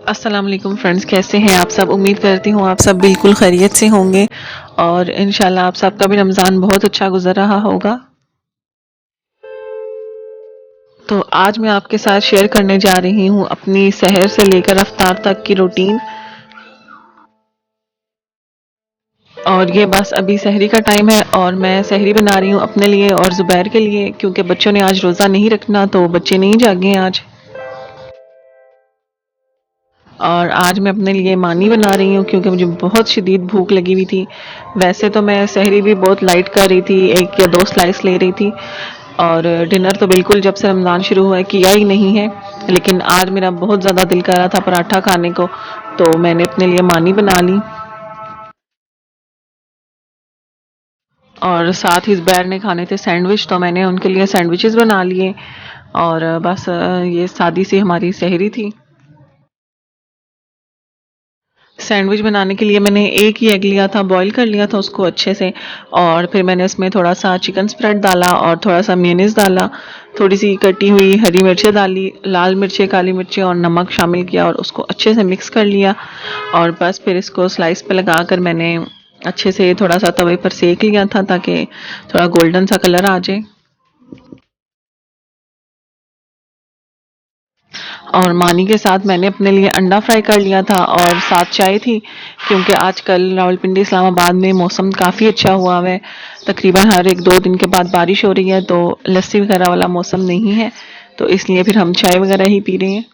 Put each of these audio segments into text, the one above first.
अस्सलाम वालेकुम फ्रेंड्स, कैसे हैं आप सब। उम्मीद करती हूँ आप सब बिल्कुल खैरियत से होंगे और इंशाल्लाह आप सबका भी रमज़ान बहुत अच्छा गुजर रहा होगा। तो आज मैं आपके साथ शेयर करने जा रही हूँ अपनी सहर से लेकर अफ्तार तक की रूटीन। और ये बस अभी सहरी का टाइम है और मैं सहरी बना रही हूँ अपने लिए और ज़ुबैर के लिए, क्योंकि बच्चों ने आज रोज़ा नहीं रखना तो बच्चे नहीं जागे हैं आज। और आज मैं अपने लिए मानी बना रही हूँ क्योंकि मुझे बहुत शदीद भूख लगी हुई थी। वैसे तो मैं सहरी भी बहुत लाइट कर रही थी, 1 या 2 स्लाइस ले रही थी। और डिनर तो बिल्कुल जब से रमज़ान शुरू हुआ है किया ही नहीं है। लेकिन आज मेरा बहुत ज़्यादा दिल कर रहा था पराठा खाने को, तो मैंने अपने लिए मानी बना ली। और साथ ही ज़ुबैर ने खाने थे सैंडविच, तो मैंने उनके लिए सैंडविचेस बना लिए। और बस ये सादी सी हमारी सहरी थी। सैंडविच बनाने के लिए मैंने एक ही एग लिया था, बॉईल कर लिया था उसको अच्छे से। और फिर मैंने उसमें थोड़ा सा चिकन स्प्रेड डाला और थोड़ा सा मेयोनीज डाला, थोड़ी सी कटी हुई हरी मिर्चें डाली, लाल मिर्चें, काली मिर्चें और नमक शामिल किया और उसको अच्छे से मिक्स कर लिया। और बस फिर इसको स्लाइस पे लगा कर मैंने अच्छे से थोड़ा सा तवे पर सेक लिया था ताकि थोड़ा गोल्डन सा कलर आ जाए। और मानी के साथ मैंने अपने लिए अंडा फ्राई कर लिया था और साथ चाय थी, क्योंकि आजकल रावलपिंडी इस्लामाबाद में मौसम काफ़ी अच्छा हुआ हुआ है। तकरीबन हर 1-2 दिन के बाद बारिश हो रही है, तो लस्सी वगैरह वाला मौसम नहीं है, तो इसलिए फिर हम चाय वगैरह ही पी रहे हैं।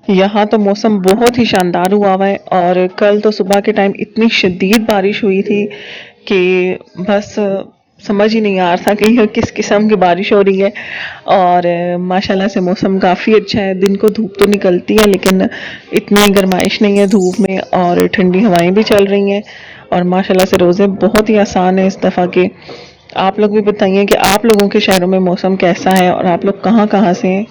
यहाँ तो मौसम बहुत ही शानदार हुआ हुआ है और कल तो सुबह के टाइम इतनी शदीद बारिश हुई थी कि बस समझ ही नहीं आ रहा था कि यह किस किस्म की बारिश हो रही है। और माशाल्लाह से मौसम काफ़ी अच्छा है। दिन को धूप तो निकलती है लेकिन इतनी गर्माइश नहीं है धूप में, और ठंडी हवाएं भी चल रही हैं। और माशाल्लाह से रोज़े बहुत ही आसान है इस दफ़ा के। आप लोग भी बताइए कि आप लोगों के शहरों में मौसम कैसा है और आप लोग कहाँ कहाँ से हैं।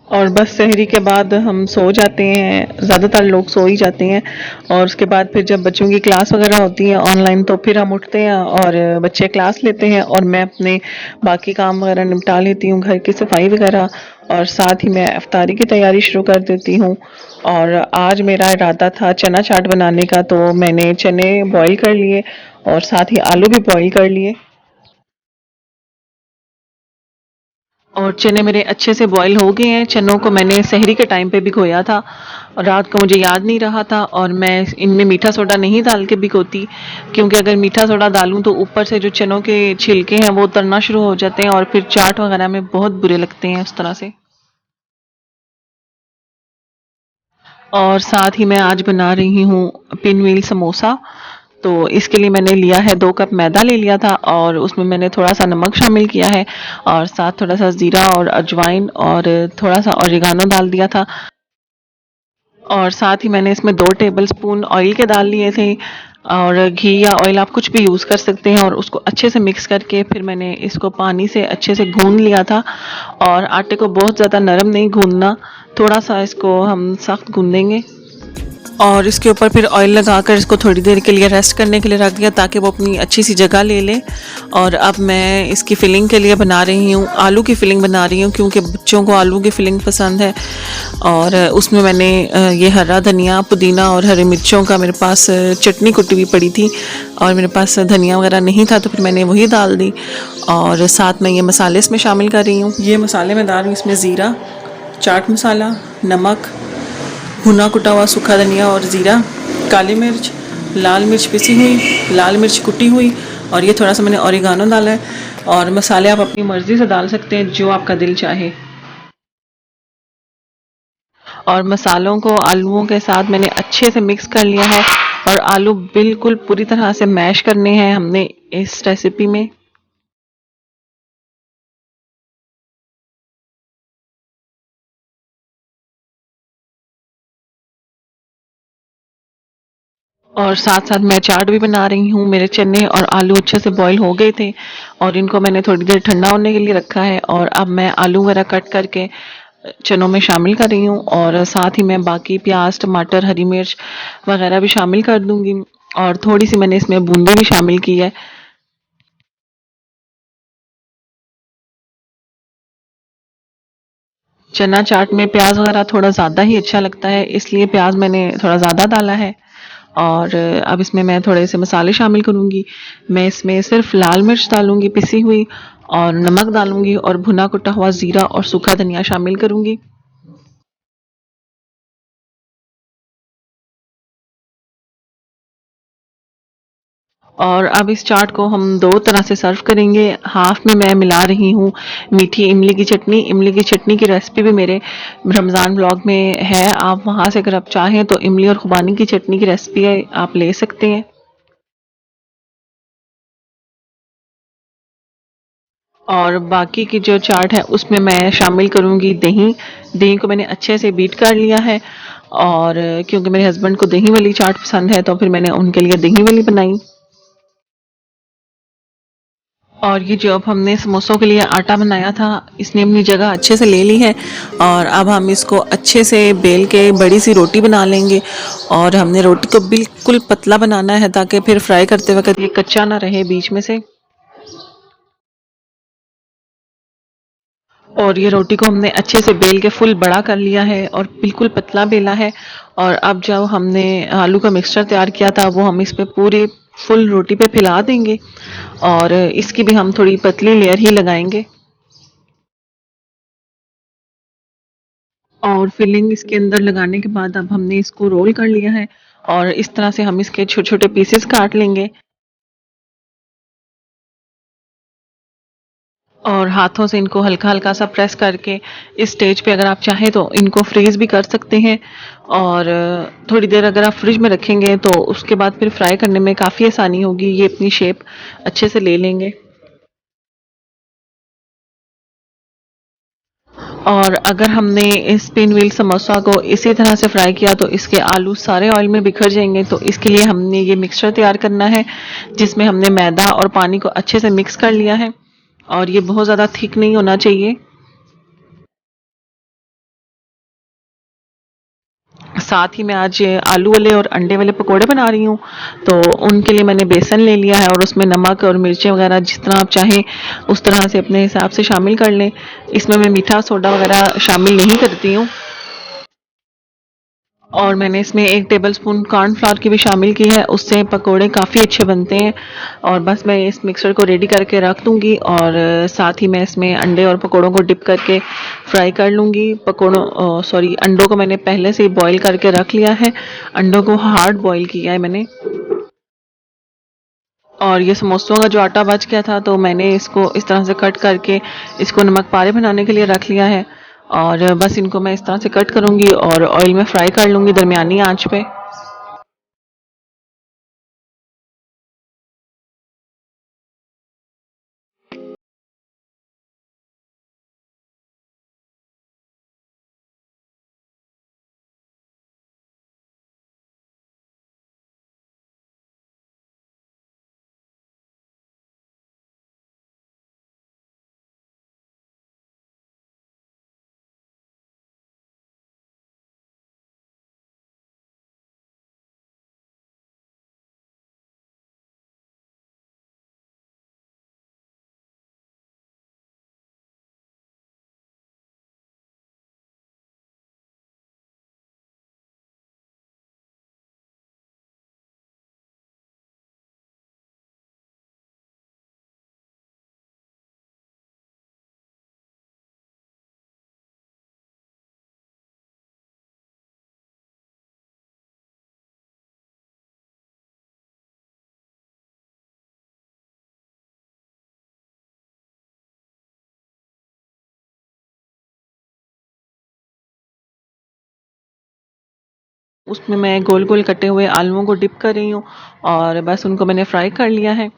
और बस सहरी के बाद हम सो जाते हैं, ज़्यादातर लोग सो ही जाते हैं। और उसके बाद फिर जब बच्चों की क्लास वगैरह होती है ऑनलाइन, तो फिर हम उठते हैं और बच्चे क्लास लेते हैं और मैं अपने बाकी काम वगैरह निपटा लेती हूँ, घर की सफाई वगैरह। और साथ ही मैं इफ्तारी की तैयारी शुरू कर देती हूँ। और आज मेरा इरादा था चना चाट बनाने का, तो मैंने चने बॉईल कर लिए और साथ ही आलू भी बॉईल कर लिए। और चने मेरे अच्छे से बॉईल हो गए हैं। चनों को मैंने सहरी के टाइम पे भिगोया था और रात को मुझे याद नहीं रहा था, और मैं इनमें मीठा सोडा नहीं डाल के भिगोती, क्योंकि अगर मीठा सोडा डालूं तो ऊपर से जो चनों के छिलके हैं वो उतरना शुरू हो जाते हैं और फिर चाट वगैरह में बहुत बुरे लगते हैं उस तरह से। और साथ ही मैं आज बना रही हूँ पिन व्हील समोसा। तो इसके लिए मैंने लिया है 2 कप मैदा ले लिया था और उसमें मैंने थोड़ा सा नमक शामिल किया है और साथ थोड़ा सा ज़ीरा और अजवाइन और थोड़ा सा ओरिगानो डाल दिया था। और साथ ही मैंने इसमें 2 टेबल स्पून ऑयल के डाल लिए थे, और घी या ऑयल आप कुछ भी यूज़ कर सकते हैं। और उसको अच्छे से मिक्स करके फिर मैंने इसको पानी से अच्छे से गूंद लिया था। और आटे को बहुत ज़्यादा नरम नहीं गूंदना, थोड़ा सा इसको हम सख्त गूंदेंगे। और इसके ऊपर फिर ऑयल लगाकर इसको थोड़ी देर के लिए रेस्ट करने के लिए रख दिया ताकि वो अपनी अच्छी सी जगह ले ले। और अब मैं इसकी फिलिंग के लिए बना रही हूँ, आलू की फिलिंग बना रही हूँ, क्योंकि बच्चों को आलू की फिलिंग पसंद है। और उसमें मैंने ये हरा धनिया, पुदीना और हरी मिर्चों का मेरे पास चटनी कुटी हुई पड़ी थी और मेरे पास धनिया वगैरह नहीं था, तो फिर मैंने वही डाल दी। और साथ में ये मसाले इसमें शामिल कर रही हूँ। ये मसाले मैं डाल रही हूँ इसमें ज़ीरा, चाट मसाला, नमक, भुना कुटा हुआ सूखा धनिया और ज़ीरा, काली मिर्च, लाल मिर्च पिसी हुई, लाल मिर्च कुटी हुई, और ये थोड़ा सा मैंने ओरिगानो डाला है। और मसाले आप अपनी मर्ज़ी से डाल सकते हैं जो आपका दिल चाहे। और मसालों को आलूओं के साथ मैंने अच्छे से मिक्स कर लिया है और आलू बिल्कुल पूरी तरह से मैश करने हैं हमने इस रेसिपी में। और साथ साथ मैं चाट भी बना रही हूँ। मेरे चने और आलू अच्छे से बॉईल हो गए थे और इनको मैंने थोड़ी देर ठंडा होने के लिए रखा है। और अब मैं आलू वगैरह कट करके चनों में शामिल कर रही हूँ और साथ ही मैं बाकी प्याज, टमाटर, हरी मिर्च वगैरह भी शामिल कर दूंगी। और थोड़ी सी मैंने इसमें बूंदी भी शामिल की है। चना चाट में प्याज वगैरह थोड़ा ज़्यादा ही अच्छा लगता है, इसलिए प्याज मैंने थोड़ा ज़्यादा डाला है। और अब इसमें मैं थोड़े से मसाले शामिल करूंगी। मैं इसमें सिर्फ लाल मिर्च डालूंगी पिसी हुई, और नमक डालूंगी, और भुना कुटा हुआ जीरा और सूखा धनिया शामिल करूंगी। और अब इस चाट को हम दो तरह से सर्व करेंगे। हाफ में मैं मिला रही हूँ मीठी इमली की चटनी। इमली की चटनी की रेसिपी भी मेरे रमज़ान ब्लॉग में है, आप वहाँ से अगर आप चाहें तो इमली और खुबानी की चटनी की रेसिपी है, आप ले सकते हैं। और बाकी की जो चाट है उसमें मैं शामिल करूँगी दही। दही को मैंने अच्छे से बीट कर लिया है, और क्योंकि मेरे हस्बैंड को दही वाली चाट पसंद है तो फिर मैंने उनके लिए दही वाली बनाई। और ये जो अब हमने समोसों के लिए आटा बनाया था, इसने अपनी जगह अच्छे से ले ली है। और अब हम इसको अच्छे से बेल के बड़ी सी रोटी बना लेंगे। और हमने रोटी को बिल्कुल पतला बनाना है ताकि फिर फ्राई करते वक्त ये कच्चा ना रहे बीच में से। और ये रोटी को हमने अच्छे से बेल के फुल बड़ा कर लिया है और बिल्कुल पतला बेला है। और अब जब हमने आलू का मिक्सचर तैयार किया था वो हम इस पे पूरी फुल रोटी पे फैला देंगे, और इसकी भी हम थोड़ी पतली लेयर ही लगाएंगे। और फिलिंग इसके अंदर लगाने के बाद अब हमने इसको रोल कर लिया है, और इस तरह से हम इसके छोटे छोटे पीसेस काट लेंगे। और हाथों से इनको हल्का हल्का सा प्रेस करके इस स्टेज पे अगर आप चाहें तो इनको फ्रीज भी कर सकते हैं। और थोड़ी देर अगर आप फ्रिज में रखेंगे तो उसके बाद फिर फ्राई करने में काफ़ी आसानी होगी, ये अपनी शेप अच्छे से ले लेंगे। और अगर हमने इस पिन व्हील समोसा को इसी तरह से फ्राई किया तो इसके आलू सारे ऑयल में बिखर जाएंगे। तो इसके लिए हमने ये मिक्सचर तैयार करना है, जिसमें हमने मैदा और पानी को अच्छे से मिक्स कर लिया है। और ये बहुत ज़्यादा थिक नहीं होना चाहिए। साथ ही मैं आज आलू वाले और अंडे वाले पकोड़े बना रही हूँ। तो उनके लिए मैंने बेसन ले लिया है, और उसमें नमक और मिर्चें वगैरह जिस तरह आप चाहें उस तरह से अपने हिसाब से शामिल कर लें। इसमें मैं मीठा सोडा वगैरह शामिल नहीं करती हूँ। और मैंने इसमें 1 टेबल स्पून कॉर्नफ्लावर की भी शामिल की है, उससे पकोड़े काफ़ी अच्छे बनते हैं। और बस मैं इस मिक्सर को रेडी करके रख दूंगी, और साथ ही मैं इसमें अंडे और पकोड़ों को डिप करके फ्राई कर लूँगी। पकोड़ों सॉरी अंडों को मैंने पहले से ही बॉईल करके रख लिया है। अंडों को हार्ड बॉईल किया है मैंने। और ये समोसों का जो आटा बच गया था तो मैंने इसको इस तरह से कट करके इसको नमक पारे बनाने के लिए रख लिया है। और बस इनको मैं इस तरह से कट करूंगी और ऑयल में फ्राई कर लूंगी दरमियानी आंच पे। उसमें मैं गोल गोल कटे हुए आलूओं को डिप कर रही हूँ, और बस उनको मैंने फ्राई कर लिया है।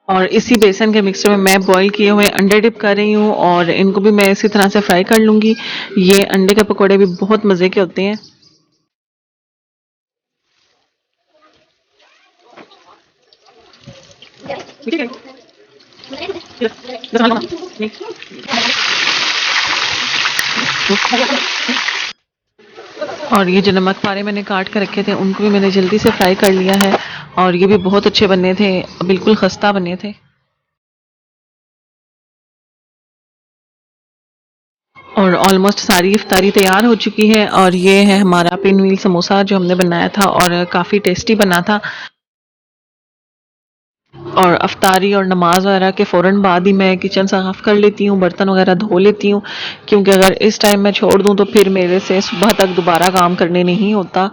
और इसी बेसन के मिक्सचर में मैं बॉईल किए हुए अंडे डिप कर रही हूँ, और इनको भी मैं इसी तरह से फ्राई कर लूंगी। ये अंडे के पकौड़े भी बहुत मज़े के होते हैं। और ये जो नमक पारे मैंने काट कर रखे थे उनको भी मैंने जल्दी से फ्राई कर लिया है, और ये भी बहुत अच्छे बने थे, बिल्कुल खस्ता बने थे। और ऑलमोस्ट सारी इफ्तारी तैयार हो चुकी है, और ये है हमारा पिन व्हील समोसा जो हमने बनाया था, और काफ़ी टेस्टी बना था। और अफ्तारी और नमाज वगैरह के फ़ौरन बाद ही मैं किचन साफ़ कर लेती हूँ, बर्तन वगैरह धो लेती हूँ, क्योंकि अगर इस टाइम मैं छोड़ दूँ तो फिर मेरे से सुबह तक दोबारा काम करने नहीं होता।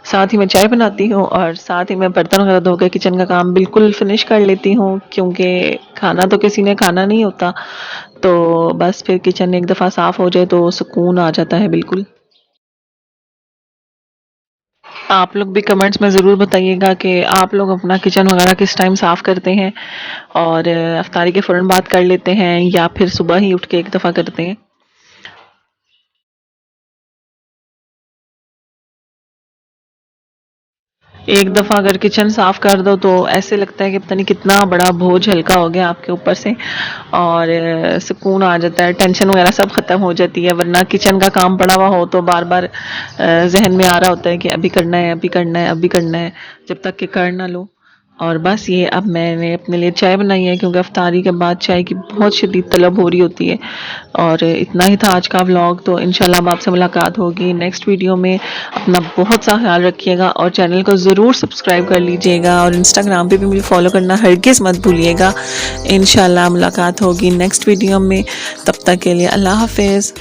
साथ ही मैं चाय बनाती हूँ, और साथ ही मैं बर्तन वगैरह धो के किचन का काम बिल्कुल फिनिश कर लेती हूँ, क्योंकि खाना तो किसी ने खाना नहीं होता। तो बस फिर किचन एक दफ़ा साफ़ हो जाए तो सुकून आ जाता है बिल्कुल। आप लोग भी कमेंट्स में ज़रूर बताइएगा कि आप लोग अपना किचन वगैरह किस टाइम साफ़ करते हैं, और अफ्तारी के फ़ौरन बाद कर लेते हैं या फिर सुबह ही उठ के एक दफ़ा करते हैं। एक दफ़ा अगर किचन साफ़ कर दो तो ऐसे लगता है कि पता नहीं कितना बड़ा बोझ हल्का हो गया आपके ऊपर से, और सुकून आ जाता है, टेंशन वगैरह सब ख़त्म हो जाती है। वरना किचन का काम पड़ा हुआ हो तो बार बार जहन में आ रहा होता है कि अभी करना है, अभी करना है, अभी करना है, जब तक कि कर ना लो। और बस ये अब मैंने अपने लिए चाय बनाई है, क्योंकि अफ्तारी के बाद चाय की बहुत शदीद तलब हो रही होती है। और इतना ही था आज का व्लॉग, तो इंशाल्लाह अब आपसे मुलाकात होगी नेक्स्ट वीडियो में। अपना बहुत सा ख्याल रखिएगा, और चैनल को ज़रूर सब्सक्राइब कर लीजिएगा, और इंस्टाग्राम पे भी मुझे फॉलो करना हरगिज़ मत भूलिएगा। इंशाल्लाह मुलाकात होगी नेक्स्ट वीडियो में, तब तक के लिए अल्लाह हाफिज़।